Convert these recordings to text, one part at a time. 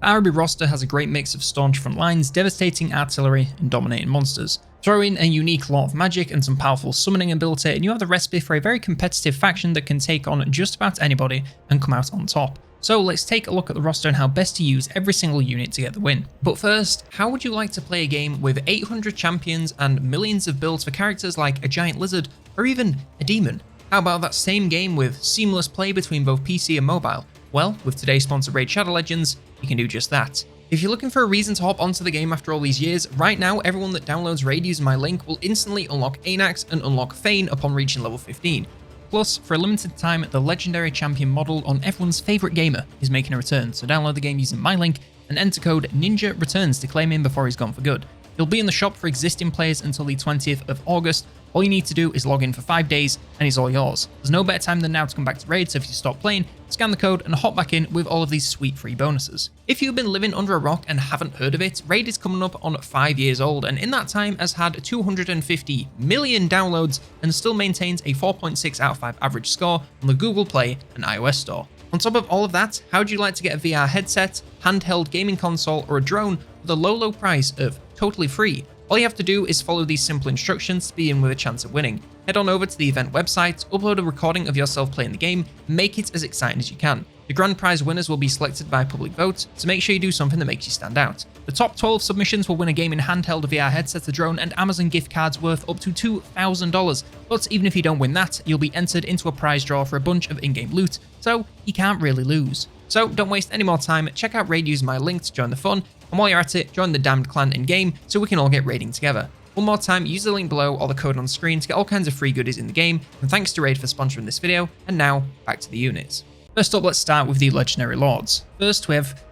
The Araby roster has a great mix of staunch front lines, devastating artillery, and dominating monsters. Throw in a unique Lore of Magic and some powerful summoning ability, and you have the recipe for a very competitive faction that can take on just about anybody and come out on top. So let's take a look at the roster and how best to use every single unit to get the win. But first, how would you like to play a game with 800 champions and millions of builds for characters like a giant lizard or even a demon? How about that same game with seamless play between both PC and mobile? Well, with today's sponsor Raid Shadow Legends, you can do just that. If you're looking for a reason to hop onto the game after all these years, right now everyone that downloads Raid using my link will instantly unlock Anax and unlock Fane upon reaching level 15. Plus, for a limited time, the legendary champion model on everyone's favourite gamer is making a return, so download the game using my link and enter code NINJARETURNS to claim him before he's gone for good. He'll be in the shop for existing players until the 20th of August. All you need to do is log in for 5 days and he's all yours. There's no better time than now to come back to Raid, so if you stop playing, scan the code and hop back in with all of these sweet free bonuses. If you've been living under a rock and haven't heard of it, Raid is coming up on 5 years old, and in that time has had 250 million downloads and still maintains a 4.6 out of 5 average score on the Google Play and iOS store. On top of all of that, how would you like to get a VR headset, handheld gaming console, or a drone with a low price of totally free? All you have to do is follow these simple instructions to be in with a chance of winning. Head on over to the event website, upload a recording of yourself playing the game, and make it as exciting as you can. The grand prize winners will be selected by public vote, so make sure you do something that makes you stand out. The top 12 submissions will win a gaming handheld, VR headset, a drone, and Amazon gift cards worth up to $2,000. But even if you don't win that, you'll be entered into a prize draw for a bunch of in-game loot, so you can't really lose. So don't waste any more time, check out Raid using my link to join the fun, and while you're at it, join the damned clan in-game so we can all get raiding together. One more time, use the link below or the code on screen to get all kinds of free goodies in the game, and thanks to Raid for sponsoring this video, and now, back to the units. First up, let's start with the Legendary Lords. First we have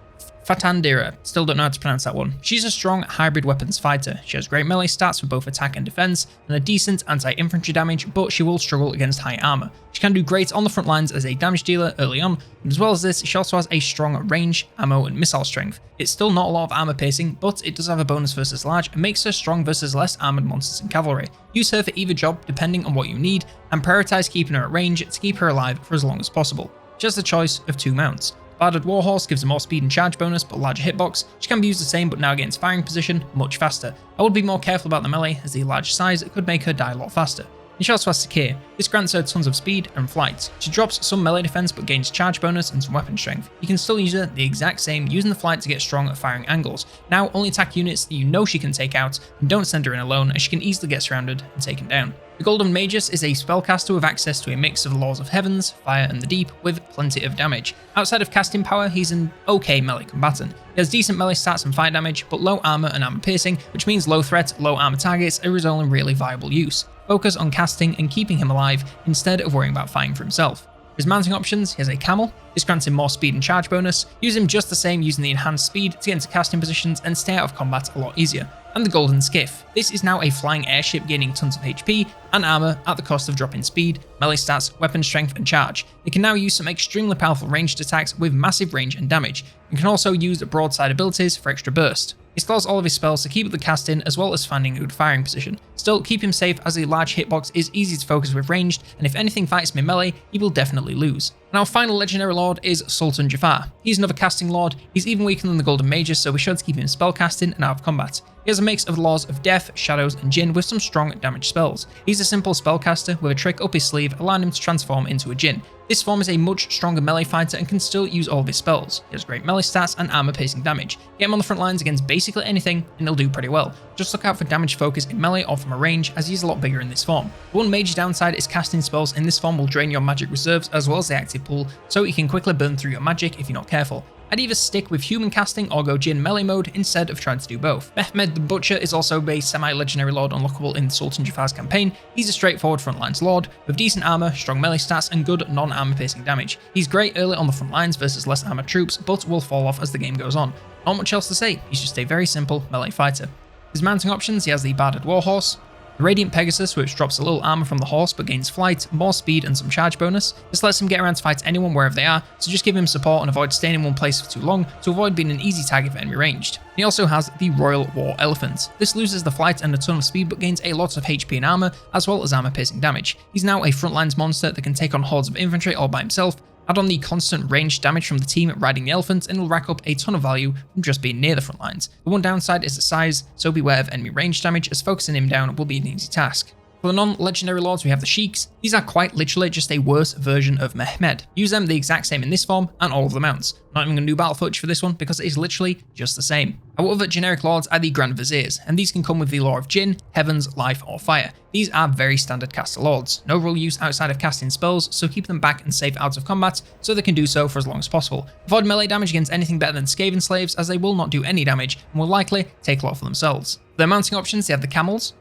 Fatandira, still don't know how to pronounce that one. She's a strong hybrid weapons fighter. She has great melee stats for both attack and defense, and a decent anti-infantry damage, but she will struggle against high armor. She can do great on the front lines as a damage dealer early on, and as well as this, she also has a strong range, ammo, and missile strength. It's still not a lot of armor piercing, but it does have a bonus versus large and makes her strong versus less armored monsters and cavalry. Use her for either job depending on what you need, and prioritize keeping her at range to keep her alive for as long as possible. She has the choice of 2 mounts. Barded Warhorse gives her more speed and charge bonus, but larger hitbox. She can be used the same, but now against firing position, much faster. I would be more careful about the melee, as the large size could make her die a lot faster. And she also has Secure. This grants her tons of speed and flight. She drops some melee defense, but gains charge bonus and some weapon strength. You can still use her the exact same, using the flight to get strong at firing angles. Now only attack units that you know she can take out, and don't send her in alone, as she can easily get surrounded and taken down. The Golden Magus is a spellcaster with access to a mix of the laws of heavens, fire, and the deep, with plenty of damage. Outside of casting power, he's an okay melee combatant. He has decent melee stats and fire damage, but low armor and armor piercing, which means low threat, low armor targets are his only really viable use. Focus on casting and keeping him alive instead of worrying about fighting for himself. For his mounting options, he has a camel. This grants him more speed and charge bonus. Use him just the same using the enhanced speed to get into casting positions and stay out of combat a lot easier. And the Golden Skiff. This is now a flying airship gaining tons of HP and armor at the cost of dropping speed, melee stats, weapon strength, and charge. It can now use some extremely powerful ranged attacks with massive range and damage, and can also use broadside abilities for extra burst. He slows all of his spells to keep up the casting as well as finding a good firing position. Still, keep him safe as a large hitbox is easy to focus with ranged, and if anything fights him in melee, he will definitely lose. And our final legendary lord is Sultan Jafar. He's another casting lord. He's even weaker than the Golden Magus, so be sure to keep him spellcasting and out of combat. He has a mix of the laws of death, shadows, and djinn with some strong damage spells. He's a simple spellcaster with a trick up his sleeve allowing him to transform into a djinn. This form is a much stronger melee fighter and can still use all of his spells. He has great melee stats and armor piercing damage. Get him on the front lines against basically anything and he'll do pretty well. Just look out for damage focus in melee or from a range, as he's a lot bigger in this form. The one major downside is casting spells in this form will drain your magic reserves as well as the active pool, so you can quickly burn through your magic if you're not careful. I'd either stick with human casting or go djinn melee mode instead of trying to do both. Mehmed the Butcher is also a semi-legendary lord unlockable in Sultan Jafar's campaign. He's a straightforward frontlines lord with decent armor, strong melee stats, and good non-armor piercing damage. He's great early on the front lines versus less armored troops, but will fall off as the game goes on. Not much else to say, he's just a very simple melee fighter. His mounting options, he has the Barded Warhorse, the Radiant Pegasus, which drops a little armor from the horse but gains flight, more speed, and some charge bonus. This lets him get around to fight anyone wherever they are, so just give him support and avoid staying in one place for too long to avoid being an easy target for enemy ranged. He also has the Royal War Elephant. This loses the flight and a ton of speed but gains a lot of HP and armor, as well as armor piercing damage. He's now a frontlines monster that can take on hordes of infantry all by himself, Add on the constant ranged damage from the team riding the elephant and it'll rack up a ton of value from just being near the front lines. The one downside is the size, so beware of enemy range damage as focusing him down will be an easy task. For the non-legendary lords, we have the Sheiks. These are quite literally just a worse version of Mehmed. Use them the exact same in this form and all of the mounts. Not even going to do battle footage for this one because it is literally just the same. Our other generic lords are the Grand Viziers, and these can come with the Lore of Djinn, Heavens, Life or Fire. These are very standard caster lords. No rule use outside of casting spells, so keep them back and safe out of combat so they can do so for as long as possible. Avoid melee damage against anything better than Skaven slaves as they will not do any damage and will likely take a lot for themselves. For their mounting options, they have the camels,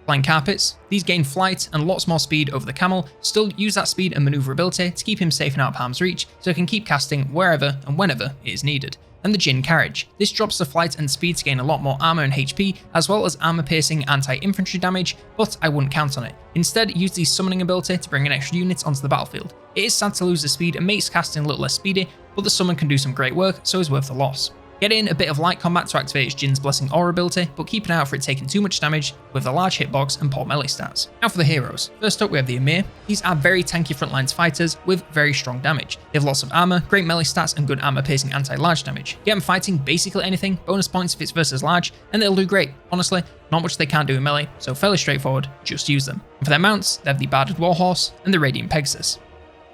flying carpets. These gain flight and lots more speed over the camel, still use that speed and maneuverability to keep him safe and out of harm's reach so he can keep casting wherever and whenever it is needed. And the Djinn carriage. This drops the flight and speed to gain a lot more armor and HP as well as armor piercing anti-infantry damage, but I wouldn't count on it. Instead, use the summoning ability to bring an extra unit onto the battlefield. It is sad to lose the speed and makes casting a little less speedy, but the summon can do some great work, so it's worth the loss. Get in a bit of light combat to activate its Djinn's Blessing Aura ability, but keep an eye out for it taking too much damage with a large hitbox and poor melee stats. Now for the heroes. First up we have the Emir. These are very tanky frontlines fighters with very strong damage. They have lots of armor, great melee stats and good armor piercing anti-large damage. Get them fighting basically anything, bonus points if it's versus large, and they'll do great. Honestly, not much they can't do in melee, so fairly straightforward, just use them. And for their mounts, they have the Barded Warhorse and the Radiant Pegasus.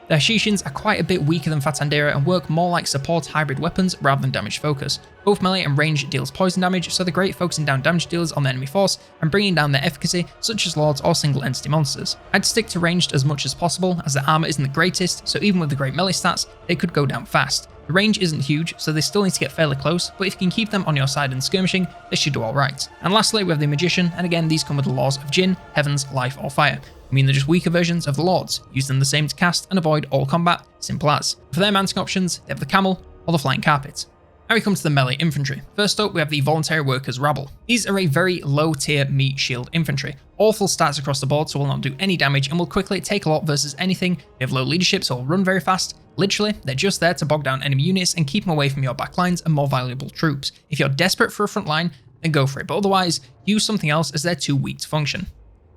Their Shishins are quite a bit weaker than Fatandera and work more like support hybrid weapons rather than damage focus. Both melee and range deals poison damage, so they're great focusing down damage dealers on the enemy force and bringing down their efficacy, such as lords or single entity monsters. I'd stick to ranged as much as possible, as their armor isn't the greatest, so even with the great melee stats, they could go down fast. The range isn't huge, so they still need to get fairly close, but if you can keep them on your side and skirmishing, they should do alright. And lastly, we have the Magician, and again, these come with the Laws of Djinn, Heavens, Life or Fire. I mean, they're just weaker versions of the Lords. Use them the same to cast and avoid all combat, simple as. For their mounting options, they have the Camel or the Flying Carpet. Now we come to the melee infantry. First up, we have the Voluntary Workers Rabble. These are a very low tier meat shield infantry. Awful stats across the board, so will not do any damage and will quickly take a lot versus anything. They have low leadership, so will run very fast. Literally, they're just there to bog down enemy units and keep them away from your backlines and more valuable troops. If you're desperate for a front line, then go for it, but otherwise, use something else as they're too weak to function.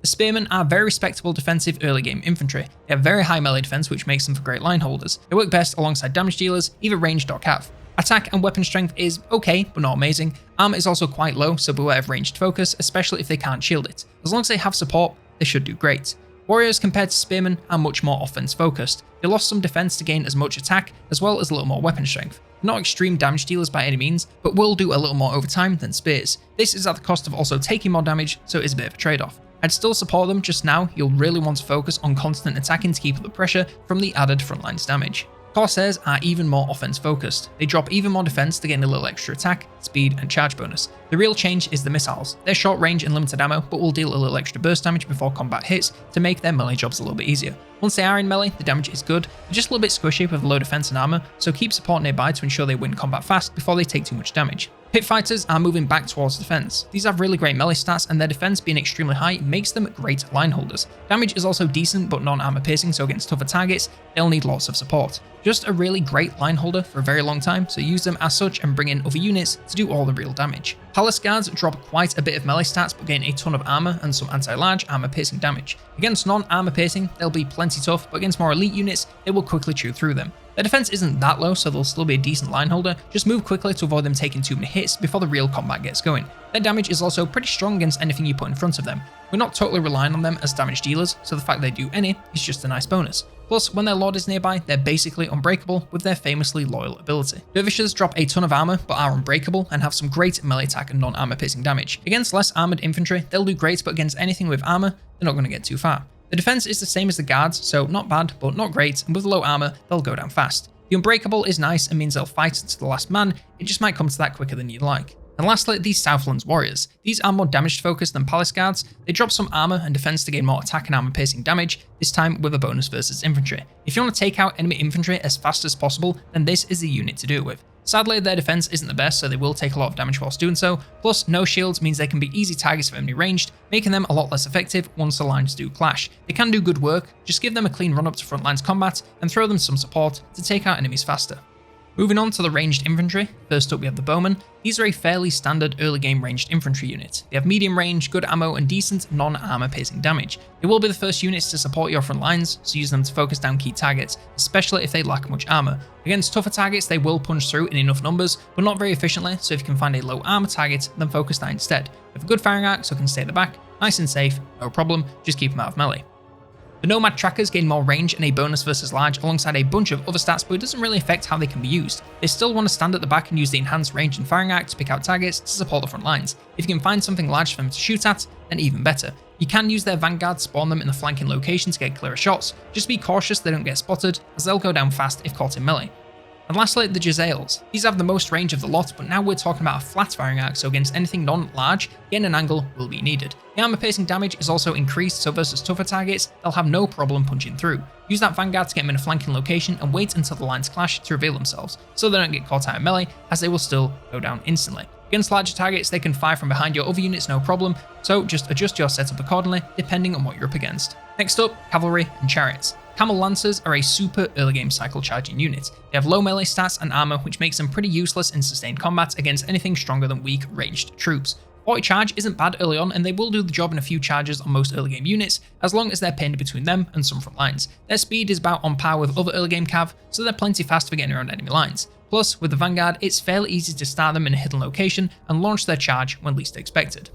The Spearmen are very respectable defensive early game infantry. They have very high melee defense, which makes them for great line holders. They work best alongside damage dealers, either ranged or cav. Attack and weapon strength is okay, but not amazing. Armor is also quite low, so beware of ranged focus, especially if they can't shield it. As long as they have support, they should do great. Warriors compared to Spearmen are much more offense focused. They lost some defense to gain as much attack, as well as a little more weapon strength. Not extreme damage dealers by any means, but will do a little more over time than Spears. This is at the cost of also taking more damage, so it is a bit of a trade-off. I'd still support them, just now you'll really want to focus on constant attacking to keep up the pressure from the added frontlines damage. Corsairs are even more offense focused. They drop even more defense to gain a little extra attack, speed and charge bonus. The real change is the missiles. They're short range and limited ammo, but will deal a little extra burst damage before combat hits to make their melee jobs a little bit easier. Once they are in melee, the damage is good, they're just a little bit squishy with low defense and armor, so keep support nearby to ensure they win combat fast before they take too much damage. Pit fighters are moving back towards defense. These have really great melee stats, and their defense being extremely high makes them great line holders. Damage is also decent but non-armor piercing, so against tougher targets, they'll need lots of support. Just a really great line holder for a very long time, so use them as such and bring in other units to do all the real damage. Palace Guards drop quite a bit of melee stats but gain a ton of armor and some anti-large armor piercing damage. Against non-armor piercing, they'll be plenty tough, but against more elite units, they will quickly chew through them. Their defense isn't that low, so they'll still be a decent line holder, just move quickly to avoid them taking too many hits before the real combat gets going. Their damage is also pretty strong against anything you put in front of them. We're not totally relying on them as damage dealers, so the fact they do any is just a nice bonus. Plus, when their lord is nearby, they're basically unbreakable with their famously loyal ability. Dervishes drop a ton of armor, but are unbreakable and have some great melee attack and non-armor piercing damage. Against less armored infantry, they'll do great, but against anything with armor, they're not going to get too far. The defense is the same as the guards, so not bad, but not great, and with low armor, they'll go down fast. The unbreakable is nice and means they'll fight to the last man, it just might come to that quicker than you'd like. And lastly, these Southlands Warriors. These are more damage focused than Palace Guards. They drop some armor and defense to gain more attack and armor piercing damage, this time with a bonus versus infantry. If you want to take out enemy infantry as fast as possible, then this is the unit to do it with. Sadly, their defense isn't the best, so they will take a lot of damage whilst doing so, plus no shields means they can be easy targets for enemy ranged, making them a lot less effective once the lines do clash. They can do good work, just give them a clean run up to frontlines combat and throw them some support to take out enemies faster. Moving on to the ranged infantry, first up we have the bowmen. These are a fairly standard early game ranged infantry unit. They have medium range, good ammo and decent non-armor piercing damage. They will be the first units to support your front lines, so use them to focus down key targets, especially if they lack much armor. Against tougher targets they will punch through in enough numbers, but not very efficiently, so if you can find a low armor target, then focus that instead. They have a good firing arc so can stay at the back, nice and safe, no problem, just keep them out of melee. The Nomad Trackers gain more range and a bonus versus large alongside a bunch of other stats, but it doesn't really affect how they can be used. They still want to stand at the back and use the enhanced range and firing arc to pick out targets to support the front lines. If you can find something large for them to shoot at, then even better. You can use their vanguard to spawn them in the flanking location to get clearer shots, just be cautious they don't get spotted, as they'll go down fast if caught in melee. And lastly, the Jezzails. These have the most range of the lot, but now we're talking about a flat firing arc, so against anything non-large, getting an angle will be needed. The armor piercing damage is also increased, so versus tougher targets, they'll have no problem punching through. Use that vanguard to get them in a flanking location and wait until the lines clash to reveal themselves, so they don't get caught out in melee, as they will still go down instantly. Against larger targets, they can fire from behind your other units no problem, so just adjust your setup accordingly, depending on what you're up against. Next up, Cavalry and Chariots. Camel Lancers are a super early game cycle charging unit. They have low melee stats and armor, which makes them pretty useless in sustained combat against anything stronger than weak ranged troops. 40 charge isn't bad early on, and they will do the job in a few charges on most early game units, as long as they're pinned between them and some front lines. Their speed is about on par with other early game cav, so they're plenty fast for getting around enemy lines. Plus, with the Vanguard, it's fairly easy to start them in a hidden location and launch their charge when least expected.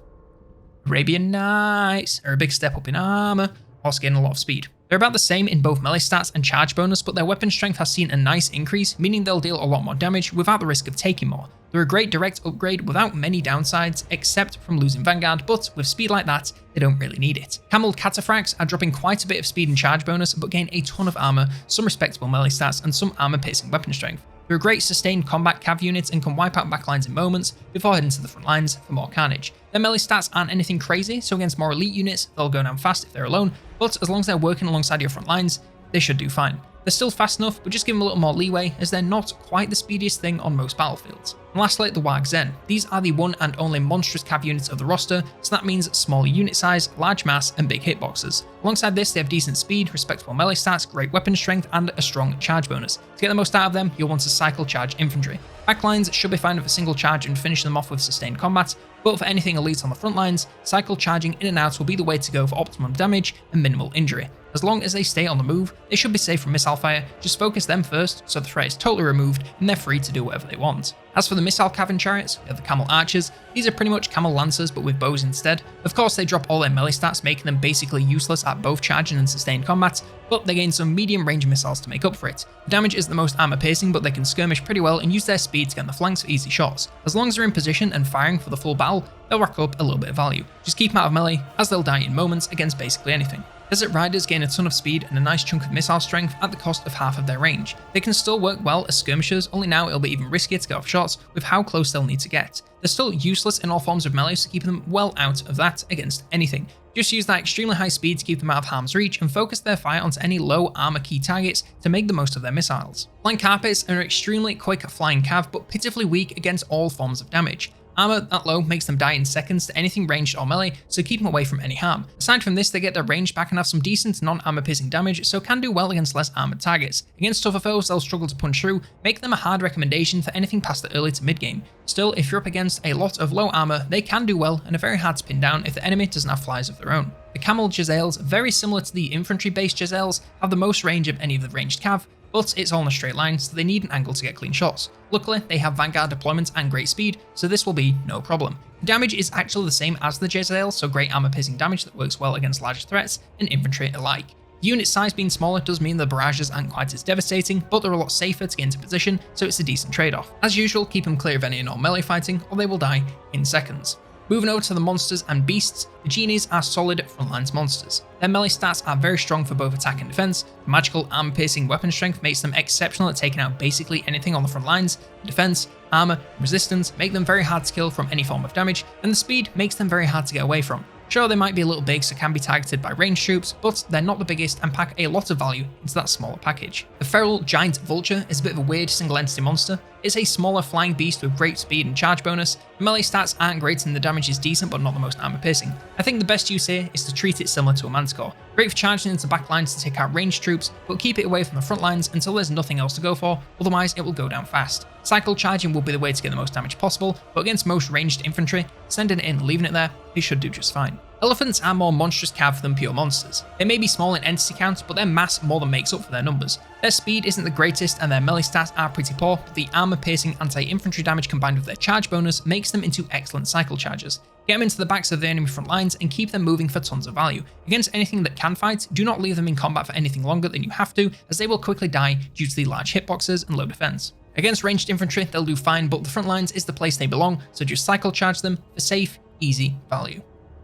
Arabian Knights are a big step up in armor, whilst gaining a lot of speed. They're about the same in both melee stats and charge bonus, but their weapon strength has seen a nice increase, meaning they'll deal a lot more damage without the risk of taking more. They're a great direct upgrade without many downsides, except from losing Vanguard, but with speed like that, they don't really need it. Camel Cataphracts are dropping quite a bit of speed and charge bonus, but gain a ton of armor, some respectable melee stats, and some armor piercing weapon strength. They're a great sustained combat cav unit and can wipe out backlines in moments before heading to the front lines for more carnage. Their melee stats aren't anything crazy, so against more elite units, they'll go down fast if they're alone, but as long as they're working alongside your front lines, they should do fine. They're still fast enough, but just give them a little more leeway, as they're not quite the speediest thing on most battlefields. And lastly, the Warg Zen. These are the one and only monstrous cav units of the roster, so that means smaller unit size, large mass, and big hitboxes. Alongside this, they have decent speed, respectable melee stats, great weapon strength, and a strong charge bonus. To get the most out of them, you'll want to cycle charge infantry. Backlines should be fine with a single charge and finish them off with sustained combat, but for anything elite on the front lines, cycle charging in and out will be the way to go for optimum damage and minimal injury. As long as they stay on the move, they should be safe from missile fire, just focus them first so the threat is totally removed and they're free to do whatever they want. As for the missile cav chariots, we have the Camel Archers. These are pretty much Camel Lancers but with bows instead. Of course they drop all their melee stats, making them basically useless at both charging and sustained combat, but they gain some medium range missiles to make up for it. The damage is the most armor piercing, but they can skirmish pretty well and use their speed to get on the flanks for easy shots. As long as they're in position and firing for the full battle, they'll rack up a little bit of value. Just keep them out of melee, as they'll die in moments against basically anything. Desert Riders gain a ton of speed and a nice chunk of missile strength at the cost of half of their range. They can still work well as skirmishers, only now it'll be even riskier to get off shots with how close they'll need to get. They're still useless in all forms of melee, so keep them well out of that against anything. Just use that extremely high speed to keep them out of harm's reach and focus their fire onto any low armor key targets to make the most of their missiles. Flying Carpets are an extremely quick flying cav, but pitifully weak against all forms of damage. Armor that low makes them die in seconds to anything ranged or melee, so keep them away from any harm. Aside from this, they get their range back and have some decent non-armor piercing damage, so can do well against less armored targets. Against tougher foes, they'll struggle to punch through, make them a hard recommendation for anything past the early to mid game. Still, if you're up against a lot of low armor, they can do well and are very hard to pin down if the enemy doesn't have flyers of their own. The Camel Jezzails, very similar to the infantry-based Jezzails, have the most range of any of the ranged cav, but it's all in a straight line, so they need an angle to get clean shots. Luckily, they have Vanguard deployment and great speed, so this will be no problem. The damage is actually the same as the Jezzail, so great armor piercing damage that works well against larger threats and infantry alike. The unit size being smaller does mean the barrages aren't quite as devastating, but they're a lot safer to get into position, so it's a decent trade-off. As usual, keep them clear of any and all melee fighting, or they will die in seconds. Moving over to the monsters and beasts, the genies are solid frontlines monsters. Their melee stats are very strong for both attack and defense. The magical armor-piercing weapon strength makes them exceptional at taking out basically anything on the front lines. The defense, armor, and resistance make them very hard to kill from any form of damage, and the speed makes them very hard to get away from. Sure, they might be a little big, so can be targeted by ranged troops, but they're not the biggest and pack a lot of value into that smaller package. The feral giant vulture is a bit of a weird single entity monster. It's a smaller flying beast with great speed and charge bonus. The melee stats aren't great and the damage is decent but not the most armor piercing. I think the best use here is to treat it similar to a Manticore. Great for charging into backlines to take out ranged troops, but keep it away from the front lines until there's nothing else to go for, otherwise it will go down fast. Cycle charging will be the way to get the most damage possible, but against most ranged infantry, sending it in and leaving it there, it should do just fine. Elephants are more monstrous cav than pure monsters. They may be small in entity count, but their mass more than makes up for their numbers. Their speed isn't the greatest and their melee stats are pretty poor, but the armor piercing anti-infantry damage combined with their charge bonus makes them into excellent cycle chargers. Get them into the backs of the enemy front lines and keep them moving for tons of value. Against anything that can fight, do not leave them in combat for anything longer than you have to, as they will quickly die due to the large hitboxes and low defense. Against ranged infantry, they'll do fine, but the front lines is the place they belong, so just cycle charge them for safe, easy value.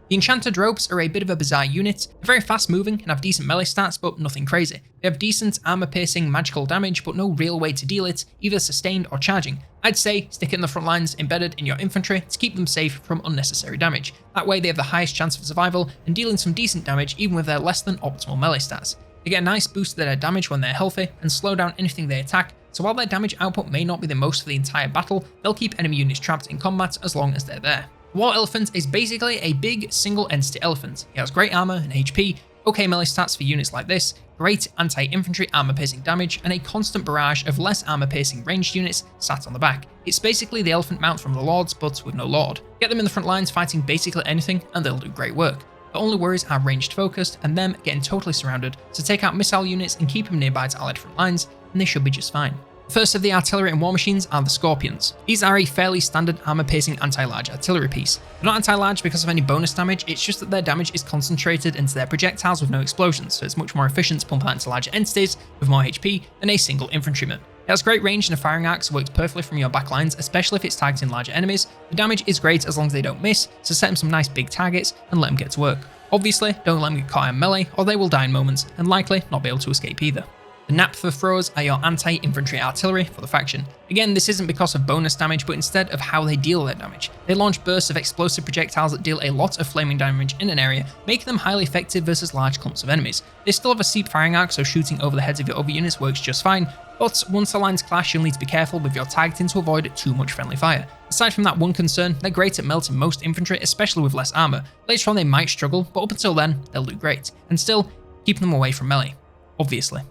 The Enchanted Ropes are a bit of a bizarre unit. They're very fast moving and have decent melee stats, but nothing crazy. They have decent armor piercing magical damage, but no real way to deal it, either sustained or charging. I'd say stick it in the front lines embedded in your infantry to keep them safe from unnecessary damage. That way they have the highest chance of survival and dealing some decent damage even with their less than optimal melee stats. They get a nice boost to their damage when they're healthy and slow down anything they attack, so while their damage output may not be the most for the entire battle, they'll keep enemy units trapped in combat as long as they're there. The War Elephant is basically a big single entity elephant. He has great armor and HP, okay melee stats for units like this, great anti-infantry armor piercing damage, and a constant barrage of less armor piercing ranged units sat on the back. It's basically the elephant mount from the Lords, but with no Lord. Get them in the front lines fighting basically anything and they'll do great work. The only worries are ranged focused and them getting totally surrounded, so take out missile units and keep them nearby to allied front lines, and they should be just fine. First of the artillery and war machines are the Scorpions. These are a fairly standard armor-piercing anti-large artillery piece. They're not anti-large because of any bonus damage, it's just that their damage is concentrated into their projectiles with no explosions, so it's much more efficient to pump out into larger entities with more HP than a single infantryman. It has great range and a firing arc, so works perfectly from your backlines, especially if it's targeting larger enemies. The damage is great as long as they don't miss, so set them some nice big targets and let them get to work. Obviously, don't let them get caught in melee, or they will die in moments, and likely not be able to escape either. The Naphtha throwers are your anti-infantry artillery for the faction. Again, this isn't because of bonus damage, but instead of how they deal their damage. They launch bursts of explosive projectiles that deal a lot of flaming damage in an area, making them highly effective versus large clumps of enemies. They still have a steep firing arc, so shooting over the heads of your other units works just fine, but once the lines clash, you'll need to be careful with your targeting to avoid too much friendly fire. Aside from that one concern, they're great at melting most infantry, especially with less armor. Later on they might struggle, but up until then, they'll do great, and still keep them away from melee, obviously.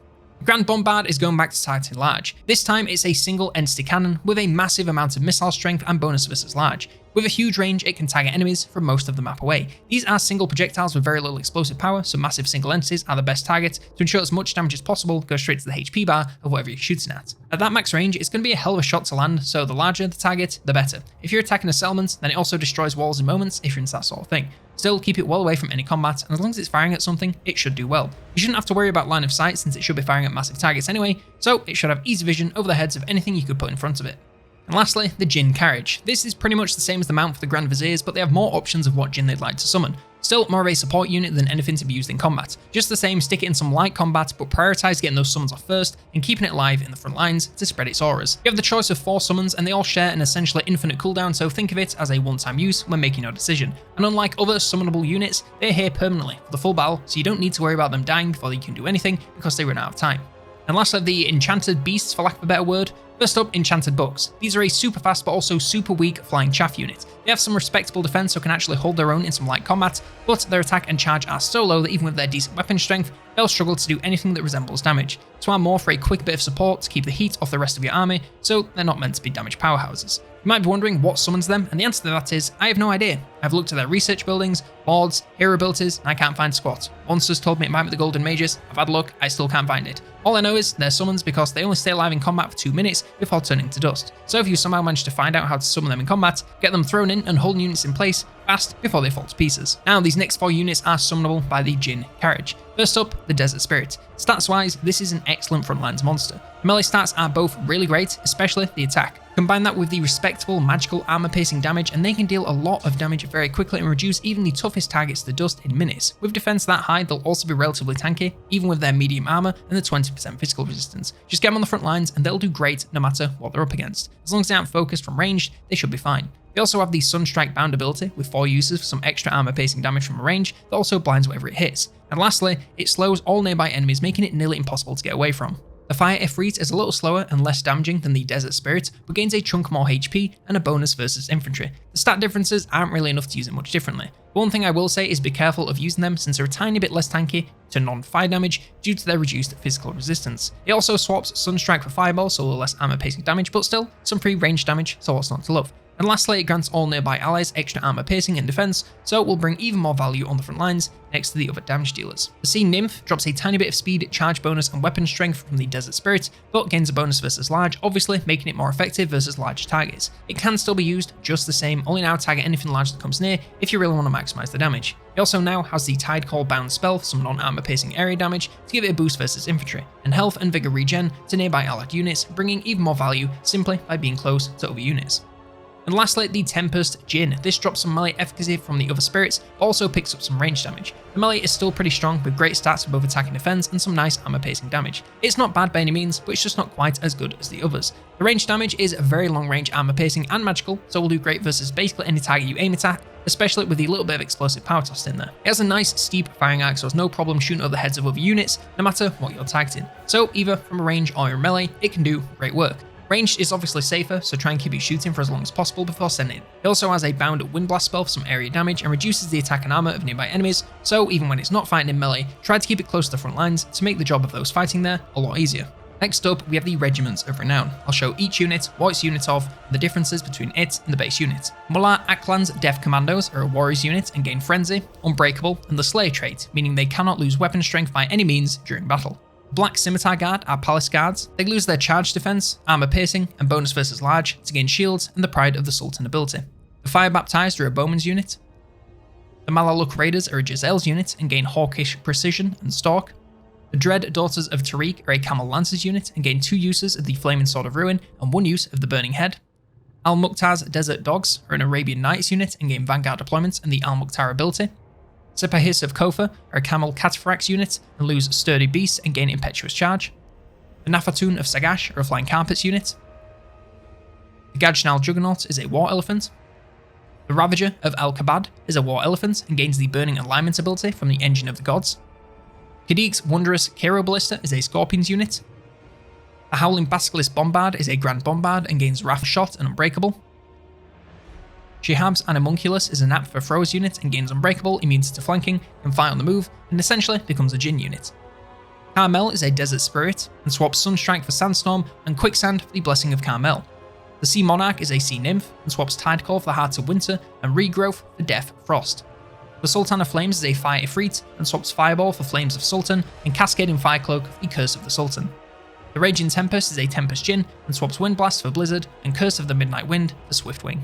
Grand Bombard is going back to targeting large. This time it's a single entity cannon with a massive amount of missile strength and bonus versus large. With a huge range, it can target enemies from most of the map away. These are single projectiles with very little explosive power, so massive single entities are the best targets. To ensure as much damage as possible, go straight to the HP bar of whatever you're shooting at. At that max range, it's going to be a hell of a shot to land, so the larger the target, the better. If you're attacking a settlement, then it also destroys walls in moments if you're into that sort of thing. Still, keep it well away from any combat, and as long as it's firing at something, it should do well. You shouldn't have to worry about line of sight since it should be firing at massive targets anyway, so it should have easy vision over the heads of anything you could put in front of it. And lastly, the Djinn Carriage. This is pretty much the same as the mount for the Grand Viziers, but they have more options of what Djinn they'd like to summon. Still more of a support unit than anything to be used in combat. Just the same, stick it in some light combat, but prioritize getting those summons off first and keeping it live in the front lines to spread its auras. You have the choice of 4 summons and they all share an essentially infinite cooldown, so think of it as a one-time use when making your decision. And unlike other summonable units, they're here permanently for the full battle, so you don't need to worry about them dying before you can do anything because they run out of time. And lastly, the Enchanted Beasts, for lack of a better word. First up, Enchanted Bucks. These are a super fast but also super weak flying chaff unit. They have some respectable defense so can actually hold their own in some light combat, but their attack and charge are so low that even with their decent weapon strength, they'll struggle to do anything that resembles damage. So are more for a quick bit of support to keep the heat off the rest of your army, so they're not meant to be damage powerhouses. You might be wondering what summons them, and the answer to that is, I have no idea. I've looked at their research buildings, lords, hero abilities, and I can't find squat. Monsters told me it might be the Golden Mages, I've had a look, I still can't find it. All I know is they're summons because they only stay alive in combat for 2 minutes before turning to dust. So if you somehow manage to find out how to summon them in combat, get them thrown in and hold units in place fast before they fall to pieces. Now these next 4 units are summonable by the Djinn Carriage. First up, the Desert Spirit. Stats wise, this is an excellent frontlines monster. The melee stats are both really great, especially the attack. Combine that with the respectable magical armor piercing damage and they can deal a lot of damage very quickly and reduce even the toughest targets to dust in minutes. With defense that high, they'll also be relatively tanky, even with their medium armor and the 20% physical resistance. Just get them on the front lines and they'll do great no matter what they're up against. As long as they aren't focused from range, they should be fine. They also have the Sunstrike Bound ability with 4 uses for some extra armor piercing damage from a range that also blinds whatever it hits. And lastly, it slows all nearby enemies, making it nearly impossible to get away from. The Fire Ifrit is a little slower and less damaging than the Desert Spirit, but gains a chunk more HP and a bonus versus Infantry. The stat differences aren't really enough to use it much differently. But one thing I will say is be careful of using them since they're a tiny bit less tanky to non-fire damage due to their reduced physical resistance. It also swaps Sunstrike for Fireball, so a little less armor piercing damage, but still some free range damage, so what's not to love. And lastly, it grants all nearby allies extra armor piercing and defense, so it will bring even more value on the front lines next to the other damage dealers. The Sea Nymph drops a tiny bit of speed, charge bonus and weapon strength from the Desert Spirit, but gains a bonus versus large, obviously making it more effective versus large targets. It can still be used just the same, only now target anything large that comes near if you really want to maximize the damage. It also now has the Tidecall Bound spell for some non-armor piercing area damage to give it a boost versus infantry, and health and vigor regen to nearby allied units, bringing even more value simply by being close to other units. And lastly, the Tempest Djinn. This drops some melee efficacy from the other spirits, but also picks up some range damage. The melee is still pretty strong with great stats for both attack and defense and some nice armor piercing damage. It's not bad by any means, but it's just not quite as good as the others. The range damage is very long range armor piercing and magical, so will do great versus basically any target you aim at, especially with the little bit of explosive power tossed in there. It has a nice steep firing arc, so it's no problem shooting over the heads of other units, no matter what you're targeting. So either from a range or a melee, it can do great work. Ranged is obviously safer, so try and keep it shooting for as long as possible before sending it. It also has a bound Wind Blast spell for some area damage and reduces the attack and armor of nearby enemies, so even when it's not fighting in melee, try to keep it close to the front lines to make the job of those fighting there a lot easier. Next up, we have the Regiments of Renown. I'll show each unit, what it's unit of, and the differences between it and the base unit. Mullah Aklan's Death Commandos are a Warriors unit and gain Frenzy, Unbreakable, and the Slayer trait, meaning they cannot lose weapon strength by any means during battle. Black Scimitar Guard are Palace Guards. They lose their charge defense, armor piercing, and bonus versus large to gain shields and the Pride of the Sultan ability. The Fire Baptized are a Bowman's unit. The Malaluk Raiders are a Giselle's unit and gain Hawkish Precision and Stalk. The Dread Daughters of Tariq are a Camel Lancers unit and gain 2 uses of the Flaming Sword of Ruin and 1 use of the Burning Head. Al-Mukhtar's Desert Dogs are an Arabian Knights unit and gain Vanguard deployments and the Al-Mukhtar ability. Sepahis of Kofa are a Camel Cataphracts unit and lose Sturdy Beasts and gain Impetuous Charge. The Nafatun of Sagash are a Flying Carpets unit. The Gajnal Juggernaut is a War Elephant. The Ravager of Al-Kabad is a War Elephant and gains the Burning Alignment ability from the Engine of the Gods. Kadiq's Wondrous Cairo Ballista is a Scorpions unit. The Howling Basilisk Bombard is a Grand Bombard and gains Wrath Shot and Unbreakable. Shihab's Animunculus is a Nap for Throwers unit and gains Unbreakable, immunity to flanking, and fight on the move, and essentially becomes a Djinn unit. Carmel is a Desert Spirit and swaps Sunstrike for Sandstorm and Quicksand for the Blessing of Carmel. The Sea Monarch is a Sea Nymph and swaps Tidecall for the Hearts of Winter and Regrowth for Death Frost. The Sultan of Flames is a Fire Ifrit and swaps Fireball for Flames of Sultan and Cascading Firecloak for the Curse of the Sultan. The Raging Tempest is a Tempest Djinn and swaps Wind Blast for Blizzard and Curse of the Midnight Wind for Swiftwing.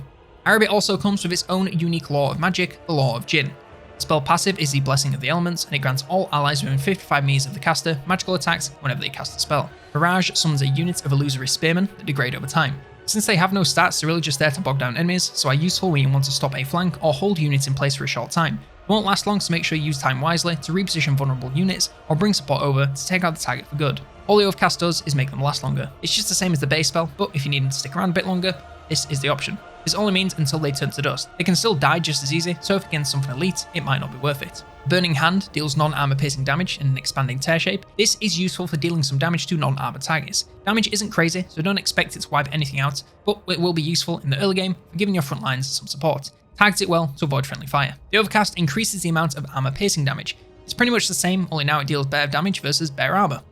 Araby also comes with its own unique Lore of Magic, the Lore of Djinn. The spell passive is the Blessing of the Elements, and it grants all allies within 55 meters of the caster magical attacks whenever they cast a spell. Mirage summons a unit of illusory spearmen that degrade over time. Since they have no stats, they're really just there to bog down enemies, so are useful when you want to stop a flank or hold units in place for a short time. It won't last long, so make sure you use time wisely to reposition vulnerable units or bring support over to take out the target for good. All the overcast does is make them last longer. It's just the same as the base spell, but if you need them to stick around a bit longer, this is the option. This only means until they turn to dust. They can still die just as easy, so if against something elite, it might not be worth it. Burning Hand deals non-armor piercing damage in an expanding tear shape. This is useful for dealing some damage to non-armor targets. Damage isn't crazy, so don't expect it to wipe anything out, but it will be useful in the early game for giving your front lines some support. Target it well to avoid friendly fire. The Overcast increases the amount of armor piercing damage. It's pretty much the same, only now it deals bare damage versus bare armor.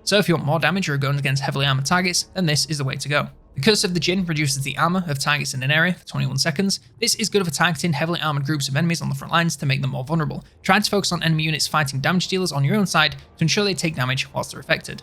So if you want more damage or are going against heavily armored targets, then this is the way to go. The Curse of the Djinn reduces the armor of targets in an area for 21 seconds. This is good for targeting heavily armored groups of enemies on the front lines to make them more vulnerable. Try to focus on enemy units fighting damage dealers on your own side to ensure they take damage whilst they're affected.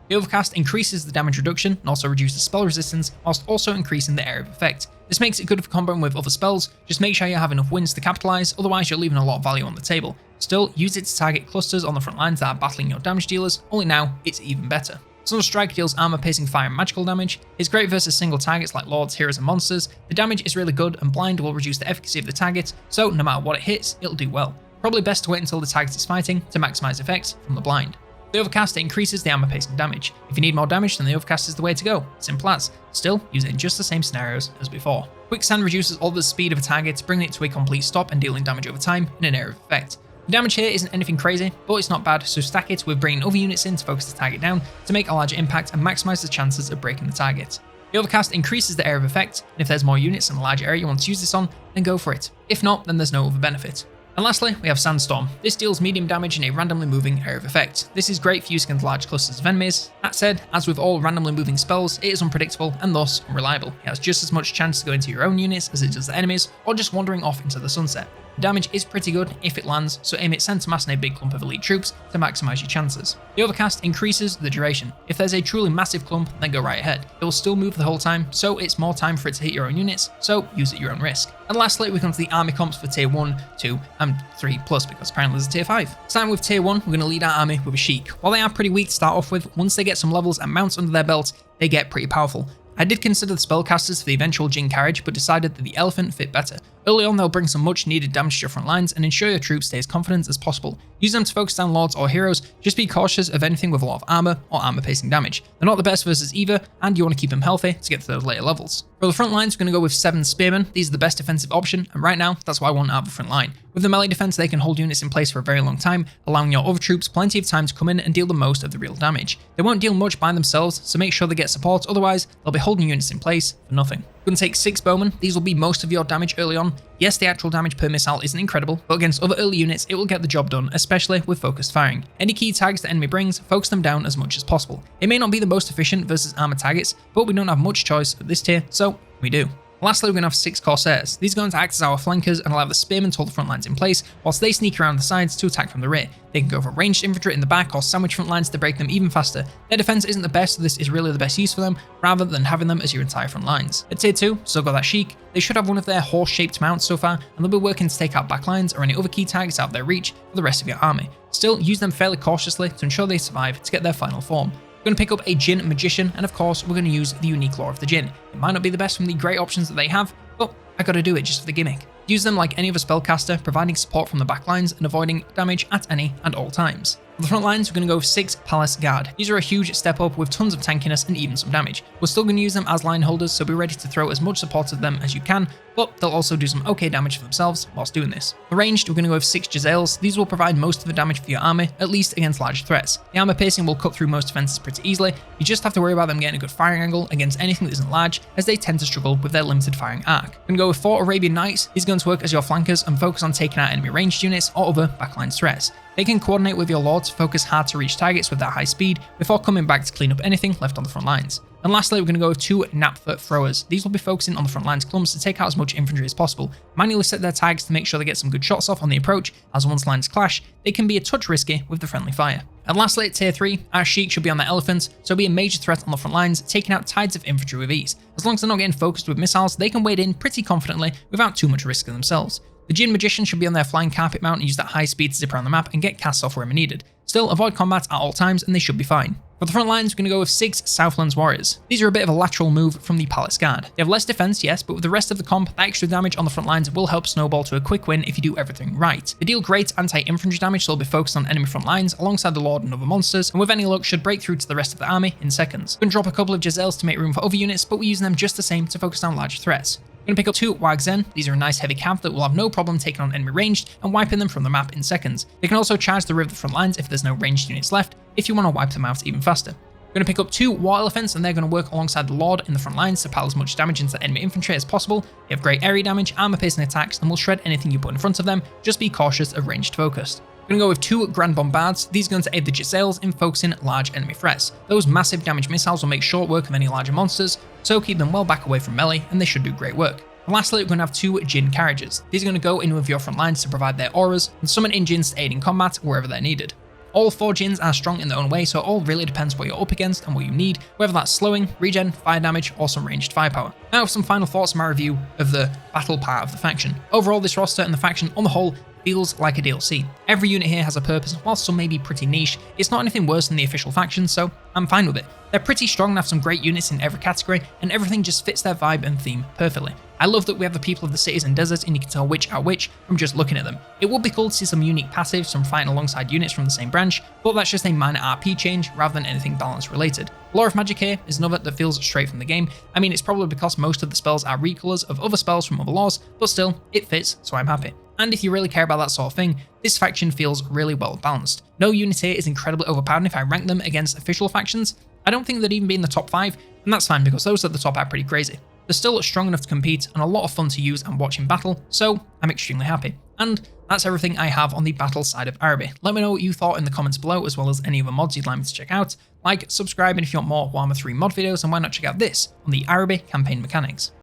The Overcast increases the damage reduction and also reduces spell resistance whilst also increasing the area of effect. This makes it good for comboing with other spells, just make sure you have enough wins to capitalize, otherwise you're leaving a lot of value on the table. Still, use it to target clusters on the front lines that are battling your damage dealers, only now it's even better. Sunstrike deals armor piercing fire and magical damage. It's great versus single targets like lords, heroes and monsters. The damage is really good and blind will reduce the efficacy of the target, so no matter what it hits, it'll do well. Probably best to wait until the target is fighting to maximize effects from the blind. The Overcast increases the armor piercing damage. If you need more damage, then the Overcast is the way to go. Simple as. Still, use it in just the same scenarios as before. Quicksand reduces all the speed of a target, bringing it to a complete stop and dealing damage over time in an area of effect. The damage here isn't anything crazy, but it's not bad, so stack it with bringing other units in to focus the target down to make a larger impact and maximise the chances of breaking the target. The overcast increases the area of effect, and if there's more units in a large area you want to use this on, then go for it. If not, then there's no other benefit. And lastly, we have Sandstorm. This deals medium damage in a randomly moving area of effect. This is great for use against large clusters of enemies. That said, as with all randomly moving spells, it is unpredictable and thus unreliable. It has just as much chance to go into your own units as it does the enemies, or just wandering off into the sunset. The damage is pretty good if it lands, so aim it center mass in a big clump of elite troops to maximise your chances. The overcast increases the duration. If there's a truly massive clump, then go right ahead. It will still move the whole time, so it's more time for it to hit your own units, so use at your own risk. And lastly, we come to the army comps for tier 1, 2, and 3+, because apparently there's a tier 5. Starting with tier 1, we're going to lead our army with a Sheik. While they are pretty weak to start off with, once they get some levels and mounts under their belt, they get pretty powerful. I did consider the spellcasters for the eventual Djinn carriage, but decided that the elephant fit better. Early on, they'll bring some much needed damage to your front lines and ensure your troops stay as confident as possible. Use them to focus down lords or heroes, just be cautious of anything with a lot of armor or armor pacing damage. They're not the best versus either, and you want to keep them healthy to get to those later levels. For the front lines, we're going to go with 7 spearmen. These are the best defensive option, and right now, that's what I want out of the front line. With the melee defense, they can hold units in place for a very long time, allowing your other troops plenty of time to come in and deal the most of the real damage. They won't deal much by themselves, so make sure they get support, otherwise they'll be holding units in place for nothing. We're going to take 6 bowmen. These will be most of your damage early on. Yes, the actual damage per missile isn't incredible, but against other early units, it will get the job done, especially with focused firing. Any key tags the enemy brings, focus them down as much as possible. It may not be the most efficient versus armor targets, but we don't have much choice at this tier, so we do. Lastly, we're going to have 6 Corsairs. These are going to act as our flankers and allow the spearmen to hold the front lines in place, whilst they sneak around the sides to attack from the rear. They can go for ranged infantry in the back or sandwich front lines to break them even faster. Their defense isn't the best, so this is really the best use for them, rather than having them as your entire front lines. At tier 2, still got that Sheik. They should have one of their horse-shaped mounts so far, and they'll be working to take out backlines or any other key targets out of their reach for the rest of your army. Still, use them fairly cautiously to ensure they survive to get their final form. We're going to pick up a Djinn Magician, and of course, we're going to use the unique Lore of Djinn. It might not be the best from the great options that they have, but I gotta do it just for the gimmick. Use them like any other spellcaster, providing support from the backlines and avoiding damage at any and all times. For the front lines, we're going to go with 6 Palace Guard. These are a huge step up with tons of tankiness and even some damage. We're still going to use them as line holders, so be ready to throw as much support at them as you can, but they'll also do some okay damage for themselves whilst doing this. For ranged, we're going to go with 6 Giselles. These will provide most of the damage for your army, at least against large threats. The armor piercing will cut through most defenses pretty easily. You just have to worry about them getting a good firing angle against anything that isn't large, as they tend to struggle with their limited firing arc. We're going to go with 4 Arabian Knights. These are going to work as your flankers and focus on taking out enemy ranged units or other backline threats. They can coordinate with your lord to focus hard to reach targets with that high speed before coming back to clean up anything left on the front lines. And lastly, we're going to go with 2 Napfoot Throwers. These will be focusing on the front lines clumps to take out as much infantry as possible. Manually set their tags to make sure they get some good shots off on the approach, as once lines clash, they can be a touch risky with the friendly fire. And lastly, at tier 3, our Sheik should be on their elephants, so be a major threat on the front lines, taking out tides of infantry with ease. As long as they're not getting focused with missiles, they can wade in pretty confidently without too much risk of themselves. The Djinn Magician should be on their flying carpet mount and use that high speed to zip around the map and get cast off wherever needed. Still, avoid combat at all times and they should be fine. For the front lines, we're going to go with 6 Southlands Warriors. These are a bit of a lateral move from the Palace Guard. They have less defense, yes, but with the rest of the comp, that extra damage on the front lines will help snowball to a quick win if you do everything right. They deal great anti-infantry damage, so they'll be focused on enemy front lines alongside the Lord and other monsters, and with any luck should break through to the rest of the army in seconds. We're going to drop a couple of Giselles to make room for other units, but we're using them just the same to focus down large threats. We're going to pick up 2 Wagzen. These are a nice heavy cav that will have no problem taking on enemy ranged and wiping them from the map in seconds. They can also charge the rear of the front lines if there's no ranged units left, if you want to wipe them out even faster. We're going to pick up 2 War Elephants, and they're going to work alongside the Lord in the front lines to pile as much damage into enemy infantry as possible. They have great area damage, armor piercing attacks, and will shred anything you put in front of them. Just be cautious of ranged focused. We're going to go with 2 Grand Bombards. These are going to aid the Giselles in focusing large enemy threats. Those massive damage missiles will make short work of any larger monsters, so keep them well back away from melee, and they should do great work. And lastly, we're going to have 2 Djinn Carriages. These are going to go in with your front lines to provide their auras, and summon in Djinns to aid in combat wherever they're needed. All 4 Djinns are strong in their own way, so it all really depends what you're up against and what you need, whether that's slowing, regen, fire damage, or some ranged firepower. Now some final thoughts on my review of the battle part of the faction. Overall, this roster and the faction on the whole feels like a DLC. Every unit here has a purpose, while some may be pretty niche. It's not anything worse than the official faction, so I'm fine with it. They're pretty strong and have some great units in every category, and everything just fits their vibe and theme perfectly. I love that we have the people of the cities and deserts, and you can tell which are which from just looking at them. It would be cool to see some unique passives from fighting alongside units from the same branch, but that's just a minor RP change rather than anything balance related. Lore of Magic here is another that feels straight from the game. I mean, it's probably because most of the spells are recolors of other spells from other lores, but still, it fits, so I'm happy. And if you really care about that sort of thing, this faction feels really well balanced. No unit here is incredibly overpowered, and if I rank them against official factions, I don't think they'd even be in the top 5, and that's fine because those at the top are pretty crazy. They're still strong enough to compete and a lot of fun to use and watch in battle, so I'm extremely happy. And that's everything I have on the battle side of Araby. Let me know what you thought in the comments below, as well as any other mods you'd like me to check out. Like, subscribe, and if you want more Warhammer 3 mod videos, and why not check out this on the Araby campaign mechanics.